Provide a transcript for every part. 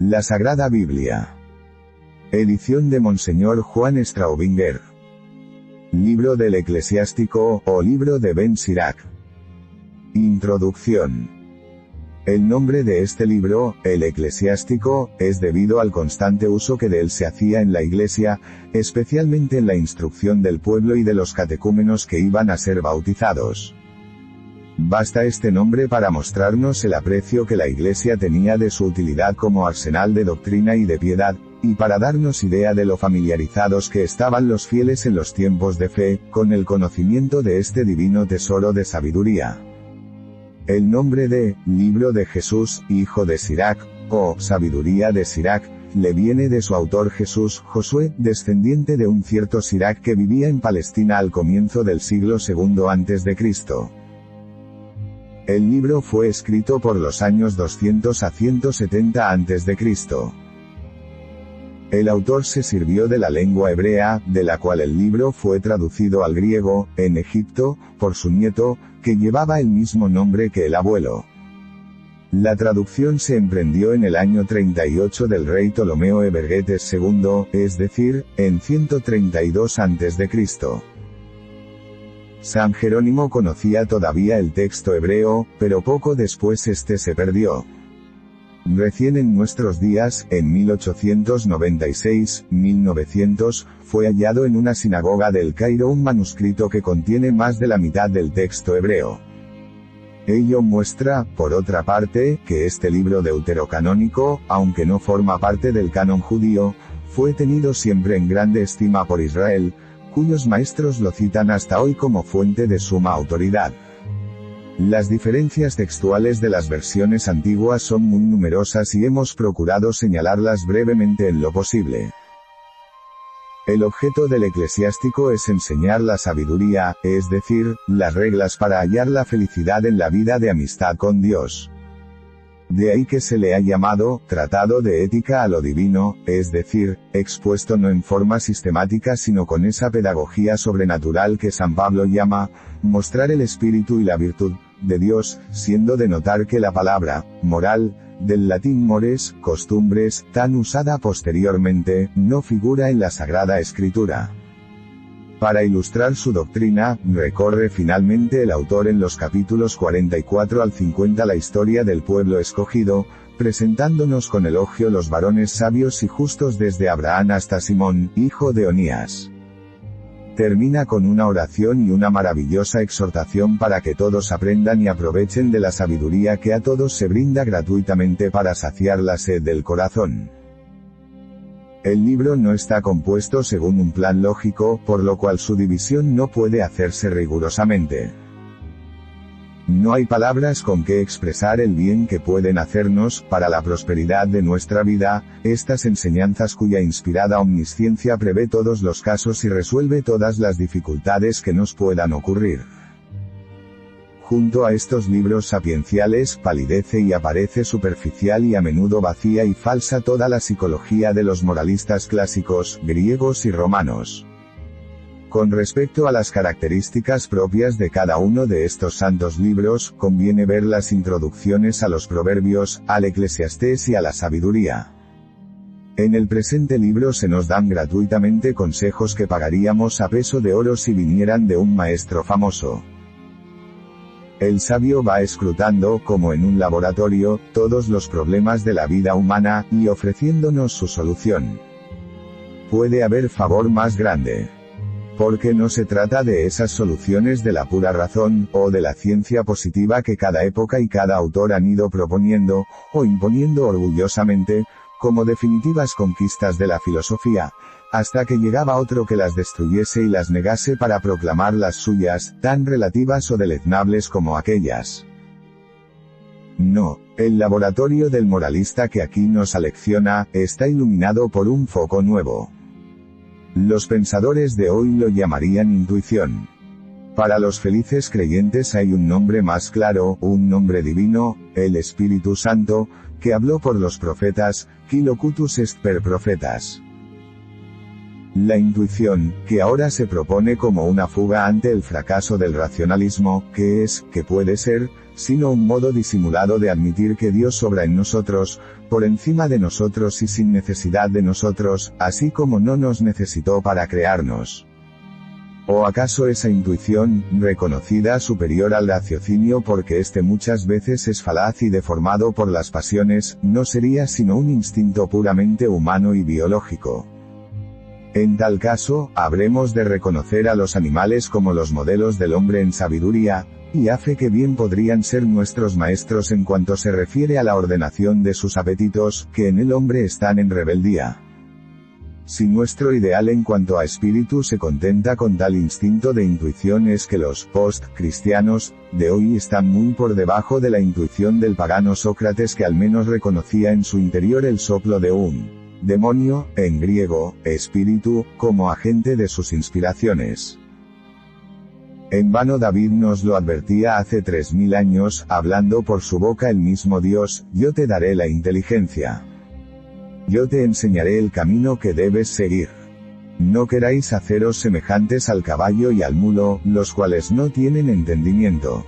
La Sagrada Biblia. Edición de Monseñor Juan Straubinger. Libro del Eclesiástico, o Libro de Ben Sirach. Introducción. El nombre de este libro, el Eclesiástico, es debido al constante uso que de él se hacía en la Iglesia, especialmente en la instrucción del pueblo y de los catecúmenos que iban a ser bautizados. Basta este nombre para mostrarnos el aprecio que la Iglesia tenía de su utilidad como arsenal de doctrina y de piedad, y para darnos idea de lo familiarizados que estaban los fieles en los tiempos de fe, con el conocimiento de este divino tesoro de sabiduría. El nombre de Libro de Jesús, hijo de Sirach, o Sabiduría de Sirach, le viene de su autor Jesús, Josué, descendiente de un cierto Sirach que vivía en Palestina al comienzo del siglo II a.C. El libro fue escrito por los años 200 a 170 a.C. El autor se sirvió de la lengua hebrea, de la cual el libro fue traducido al griego, en Egipto, por su nieto, que llevaba el mismo nombre que el abuelo. La traducción se emprendió en el año 38 del rey Ptolomeo Evergetes II, es decir, en 132 a.C. San Jerónimo conocía todavía el texto hebreo, pero poco después este se perdió. Recién en nuestros días, en 1896-1900, fue hallado en una sinagoga del Cairo un manuscrito que contiene más de la mitad del texto hebreo. Ello muestra, por otra parte, que este libro deuterocanónico, aunque no forma parte del canon judío, fue tenido siempre en grande estima por Israel, cuyos maestros lo citan hasta hoy como fuente de suma autoridad. Las diferencias textuales de las versiones antiguas son muy numerosas y hemos procurado señalarlas brevemente en lo posible. El objeto del eclesiástico es enseñar la sabiduría, es decir, las reglas para hallar la felicidad en la vida de amistad con Dios. De ahí que se le ha llamado, Tratado de Ética a lo Divino, es decir, expuesto no en forma sistemática sino con esa pedagogía sobrenatural que San Pablo llama, mostrar el espíritu y la virtud de Dios, siendo de notar que la palabra, moral, del latín mores, costumbres, tan usada posteriormente, no figura en la Sagrada Escritura. Para ilustrar su doctrina, recorre finalmente el autor en los capítulos 44 al 50 la historia del pueblo escogido, presentándonos con elogio los varones sabios y justos desde Abraham hasta Simón, hijo de Onías. Termina con una oración y una maravillosa exhortación para que todos aprendan y aprovechen de la sabiduría que a todos se brinda gratuitamente para saciar la sed del corazón. El libro no está compuesto según un plan lógico, por lo cual su división no puede hacerse rigurosamente. No hay palabras con que expresar el bien que pueden hacernos, para la prosperidad de nuestra vida, estas enseñanzas cuya inspirada omnisciencia prevé todos los casos y resuelve todas las dificultades que nos puedan ocurrir. Junto a estos libros sapienciales palidece y aparece superficial y a menudo vacía y falsa toda la psicología de los moralistas clásicos, griegos y romanos. Con respecto a las características propias de cada uno de estos santos libros, conviene ver las introducciones a los Proverbios, al Eclesiastés y a la Sabiduría. En el presente libro se nos dan gratuitamente consejos que pagaríamos a peso de oro si vinieran de un maestro famoso. El sabio va escrutando, como en un laboratorio, todos los problemas de la vida humana, y ofreciéndonos su solución. Puede haber favor más grande. Porque no se trata de esas soluciones de la pura razón, o de la ciencia positiva que cada época y cada autor han ido proponiendo, o imponiendo orgullosamente, como definitivas conquistas de la filosofía, hasta que llegaba otro que las destruyese y las negase para proclamar las suyas, tan relativas o deleznables como aquellas. No, el laboratorio del moralista que aquí nos alecciona, está iluminado por un foco nuevo. Los pensadores de hoy lo llamarían intuición. Para los felices creyentes hay un nombre más claro, un nombre divino, el Espíritu Santo, que habló por los profetas, qui locutus est per profetas. La intuición, que ahora se propone como una fuga ante el fracaso del racionalismo, que puede ser, sino un modo disimulado de admitir que Dios obra en nosotros, por encima de nosotros y sin necesidad de nosotros, así como no nos necesitó para crearnos. ¿O acaso esa intuición, reconocida superior al raciocinio porque éste muchas veces es falaz y deformado por las pasiones, no sería sino un instinto puramente humano y biológico? En tal caso, habremos de reconocer a los animales como los modelos del hombre en sabiduría, y a fe que bien podrían ser nuestros maestros en cuanto se refiere a la ordenación de sus apetitos, que en el hombre están en rebeldía. Si nuestro ideal en cuanto a espíritu se contenta con tal instinto de intuición, es que los post-cristianos de hoy están muy por debajo de la intuición del pagano Sócrates, que al menos reconocía en su interior el soplo de un demonio, en griego, espíritu, como agente de sus inspiraciones. En vano David nos lo advertía hace 3000 años, hablando por su boca el mismo Dios: yo te daré la inteligencia. Yo te enseñaré el camino que debes seguir. No queráis haceros semejantes al caballo y al mulo, los cuales no tienen entendimiento.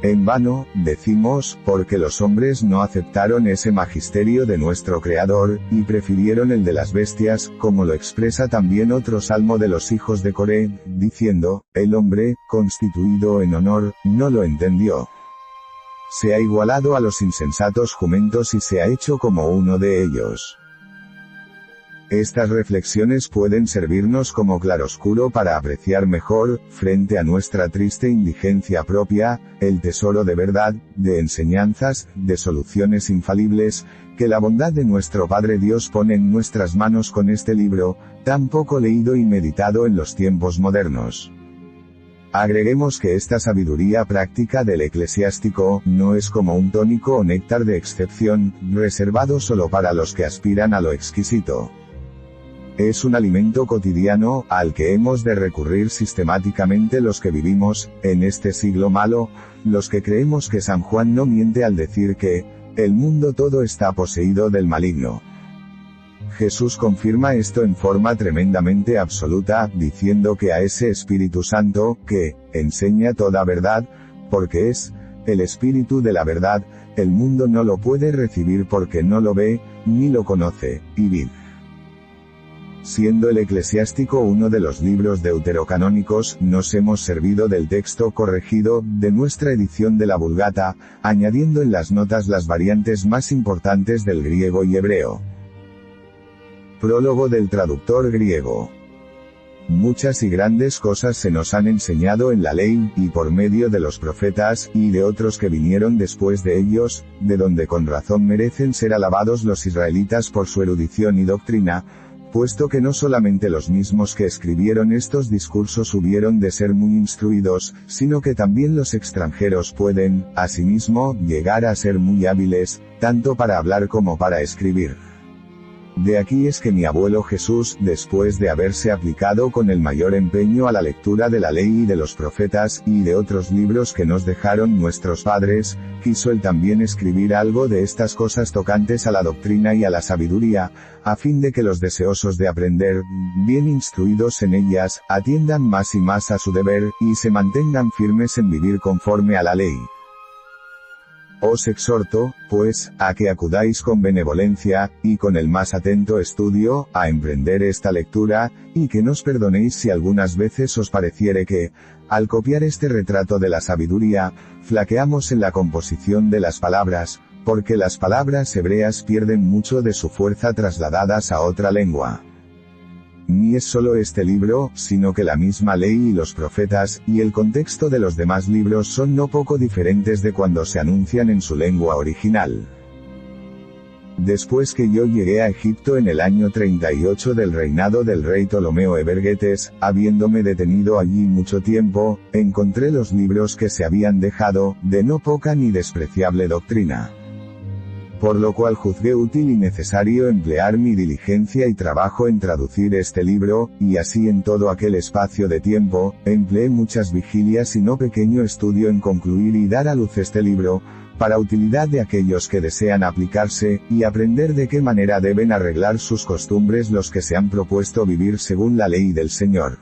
En vano, decimos, porque los hombres no aceptaron ese magisterio de nuestro Creador, y prefirieron el de las bestias, como lo expresa también otro salmo de los hijos de Coré, diciendo: el hombre, constituido en honor, no lo entendió. Se ha igualado a los insensatos jumentos y se ha hecho como uno de ellos. Estas reflexiones pueden servirnos como claroscuro para apreciar mejor, frente a nuestra triste indigencia propia, el tesoro de verdad, de enseñanzas, de soluciones infalibles, que la bondad de nuestro Padre Dios pone en nuestras manos con este libro, tan poco leído y meditado en los tiempos modernos. Agreguemos que esta sabiduría práctica del eclesiástico, no es como un tónico o néctar de excepción, reservado solo para los que aspiran a lo exquisito. Es un alimento cotidiano, al que hemos de recurrir sistemáticamente los que vivimos, en este siglo malo, los que creemos que San Juan no miente al decir que, el mundo todo está poseído del maligno. Jesús confirma esto en forma tremendamente absoluta, diciendo que a ese Espíritu Santo, que enseña toda verdad, porque es el Espíritu de la verdad, el mundo no lo puede recibir porque no lo ve, ni lo conoce, y vid. Siendo el eclesiástico uno de los libros deuterocanónicos, nos hemos servido del texto corregido, de nuestra edición de la Vulgata, añadiendo en las notas las variantes más importantes del griego y hebreo. Prólogo del traductor griego. Muchas y grandes cosas se nos han enseñado en la ley, y por medio de los profetas, y de otros que vinieron después de ellos, de donde con razón merecen ser alabados los israelitas por su erudición y doctrina, puesto que no solamente los mismos que escribieron estos discursos hubieron de ser muy instruidos, sino que también los extranjeros pueden, asimismo, llegar a ser muy hábiles, tanto para hablar como para escribir. De aquí es que mi abuelo Jesús, después de haberse aplicado con el mayor empeño a la lectura de la ley y de los profetas, y de otros libros que nos dejaron nuestros padres, quiso él también escribir algo de estas cosas tocantes a la doctrina y a la sabiduría, a fin de que los deseosos de aprender, bien instruidos en ellas, atiendan más y más a su deber, y se mantengan firmes en vivir conforme a la ley. Os exhorto, pues, a que acudáis con benevolencia, y con el más atento estudio, a emprender esta lectura, y que nos perdonéis si algunas veces os pareciere que, al copiar este retrato de la sabiduría, flaqueamos en la composición de las palabras, porque las palabras hebreas pierden mucho de su fuerza trasladadas a otra lengua. Ni es solo este libro, sino que la misma ley y los profetas, y el contexto de los demás libros son no poco diferentes de cuando se anuncian en su lengua original. Después que yo llegué a Egipto en el año 38 del reinado del rey Ptolomeo Evergetes, habiéndome detenido allí mucho tiempo, encontré los libros que se habían dejado, de no poca ni despreciable doctrina. por lo cual juzgué útil y necesario emplear mi diligencia y trabajo en traducir este libro, y así en todo aquel espacio de tiempo, empleé muchas vigilias y no pequeño estudio en concluir y dar a luz este libro, para utilidad de aquellos que desean aplicarse, y aprender de qué manera deben arreglar sus costumbres los que se han propuesto vivir según la ley del Señor.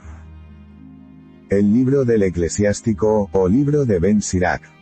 El libro del eclesiástico, o libro de Ben Sirac.